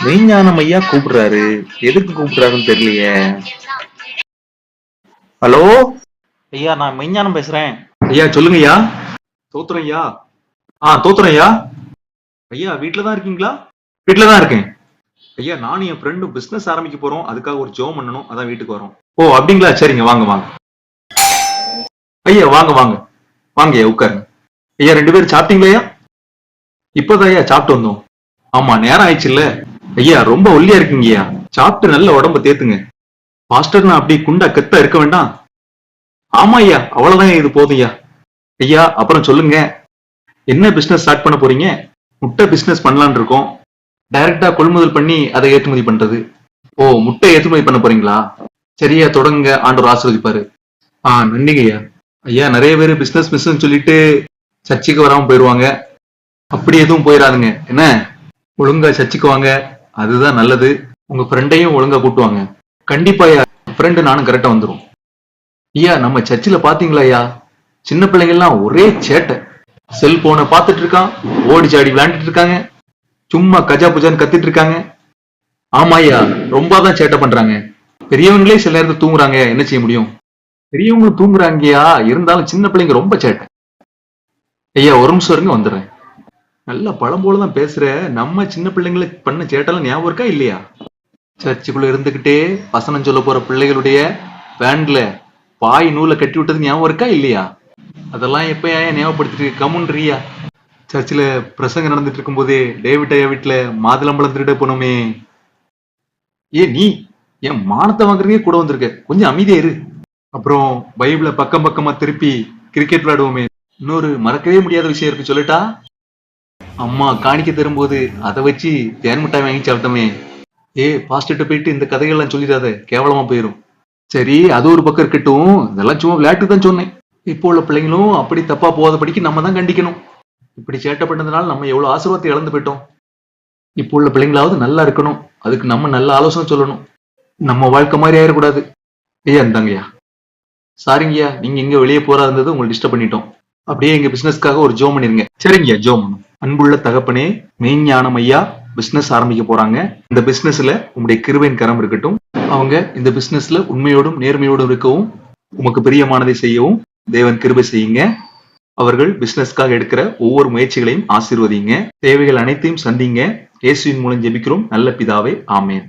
மெய்ஞானம் ஐயா கூப்பிடுறாரு. எதுக்கு கூப்பிடுறாருன்னு தெரியலையே. ஹலோ ஐயா, நான் மெய்ஞானம் பேசுறேன். ஐயா சொல்லுங்க ஐயா. தோத்துறேன் ஐயா. தோத்துறேன் ஐயா. ஐயா வீட்டுலதான் இருக்கீங்களா? வீட்டுலதான் இருக்கேன் ஐயா. நானும் என் ஃப்ரெண்டும் பிசினஸ் ஆரம்பிக்க போறோம். அதுக்காக ஒரு ஜோம் பண்ணணும், அதான் வீட்டுக்கு வரோம். ஓ அப்படிங்களா, சரிங்க, வாங்க வாங்க ஐயா. வாங்க வாங்க வாங்க ஐயா, உட்காருங்க ஐயா. 2 பேரும் சாப்பிட்டீங்களா ஐயா? இப்பதான் ஐயா சாப்பிட்டு வந்தோம். ஆமா, நேரம் ஆயிடுச்சுல்ல ஐயா. ரொம்ப ஒல்லியா இருக்கீங்க ஐயா. சாப்பிட்டு நல்ல உடம்ப தேத்துங்க. மாஸ்டர் அப்படி குண்டா கெத்தா இருக்க வேண்டாம். ஆமா ஐயா, அவ்வளவுதான், இது போதும் ஐயா. ஐயா அப்புறம் சொல்லுங்க, என்ன பிசினஸ் ஸ்டார்ட் பண்ண போறீங்க? முட்டை பிசினஸ் பண்ணலான் இருக்கோம். டைரக்டா கொள்முதல் பண்ணி அதை ஏற்றுமதி பண்றது. ஓ, முட்டை ஏற்றுமதி பண்ண போறீங்களா? சரியா, தொடங்க. ஆண்டவர் ஆசீர்வதிப்பாரு. நன்றிங்க ஐயா. ஐயா நிறைய பேர் பிசினஸ் மிஸ்ன்னு சொல்லிட்டு சர்ச்சைக்கு வராம போயிடுவாங்க. அப்படி எதுவும் போயிடாதுங்க என்ன. ஒழுங்கா சர்ச்சைக்கு வாங்க, அதுதான் நல்லது. உங்க ஃப்ரெண்டையும் ஒழுங்கா கூட்டுவாங்க. கண்டிப்பா ஐயா, ஃப்ரெண்டு நானும் கரெக்டா வந்துடும். ஐயா நம்ம சர்ச்சில் பாத்தீங்களா ஐயா, சின்ன பிள்ளைங்கள்லாம் ஒரே சேட்டை. செல்போனை பார்த்துட்டு இருக்கான், ஓடி சாடி விளையாண்டுட்டு இருக்காங்க, சும்மா கஜா புஜான்னு கத்திட்டு இருக்காங்க. ஆமா ஐயா, ரொம்ப தான் சேட்டை பண்றாங்க. பெரியவங்களே சில நேரத்தில் தூங்குறாங்க, என்ன செய்ய முடியும்? பெரியவங்களும் தூங்குறாங்கயா, இருந்தாலும் சின்ன பிள்ளைங்க ரொம்ப சேட்டை. ஐயா ஒரு நிமிஷம் இருங்க, வந்துடுறேன். நல்ல பழம் போலதான் பேசுற. நம்ம சின்ன பிள்ளைங்களை பண்ண சேட்டெல்லாம் ஞாபகம் இருக்கா இல்லையா? சர்ச்சுக்குள்ள இருந்துகிட்டே வசனம் சொல்ல போற பிள்ளைகளுடைய பேண்ட்ல பாய் நூலை கட்டி விட்டது ஞாபகம் இருக்கா இல்லையா? அதெல்லாம் எப்ப ஞாபகப்படுத்திட்டு கமுன்றியா? சர்ச்சில் பிரசங்கம் நடந்துட்டு இருக்கும் போதே டேவிட் ஐயா வீட்டுல மாதுளம்பழம் திருட போனோமே. நீ என் மானத்தை வாங்குறதே கூட வந்திருக்க, கொஞ்சம் அமைதியா இரு. அப்புறம் பைபிள பக்கம் பக்கமா திருப்பி கிரிக்கெட் விளையாடுவோமே. இன்னொரு மறக்கவே முடியாத விஷயம் இருக்கு, சொல்லட்டா? அம்மா காணிக்க தரும்போது அதை வச்சு தேன் மிட்டாய் வாங்கி சாப்பிட்டோமே. பாஸ்டர்ட்ட போயிட்டு இந்த கதைகள்லாம் சொல்லிடாத, கேவலமா போயிரும். சரி, அது ஒரு பக்கம் இருக்கட்டும். இதெல்லாம் சும்மா விளையாட்டு தான் சொன்னேன். இப்போ உள்ள பிள்ளைங்களும் அப்படி தப்பா போகாதபடிக்கு நம்ம தான் கண்டிக்கணும். இப்படி சேட்டை பண்ணதுனால நம்ம எவ்வளவு ஆசீர்வாதத்தை இழந்து போயிட்டோம். இப்போ உள்ள பிள்ளைங்களாவது நல்லா இருக்கணும், அதுக்கு நம்ம நல்ல ஆலோசனை சொல்லணும். நம்ம வாழ்க்கை மாதிரி ஆயிடக்கூடாது. ஐயா இருந்தாங்கய்யா. சாரிங்கய்யா, நீங்க எங்க வெளியே போறா இருந்தது உங்களை டிஸ்டர்ப் பண்ணிட்டோம். அப்படியே எங்க பிசினஸ்க்காக ஒரு ஜோம் பண்ணிருங்க. சரிங்கய்யா, ஜோம். அன்புள்ள தகப்பனே, மெய்ஞானம் ஐயா பிசினஸ் ஆரம்பிக்க போறாங்க. இந்த பிசினஸ்ல உங்களுடைய கிருபையின் கரம் இருக்கட்டும். அவங்க இந்த பிசினஸ்ல உண்மையோடும் நேர்மையோடும் இருக்கவும், உமக்கு பிரியமானதை செய்யவும் தேவன் கிருபை செய்யுங்க. அவர்கள் பிசினஸ்க்காக எடுக்கிற ஒவ்வொரு முயற்சிகளையும் ஆசீர்வதிங்க. தேவைகள் அனைத்தையும் சந்திங்க. இயேசுவின் மூலம் ஜெபிக்கிறோம் நல்ல பிதாவே, ஆமேன்.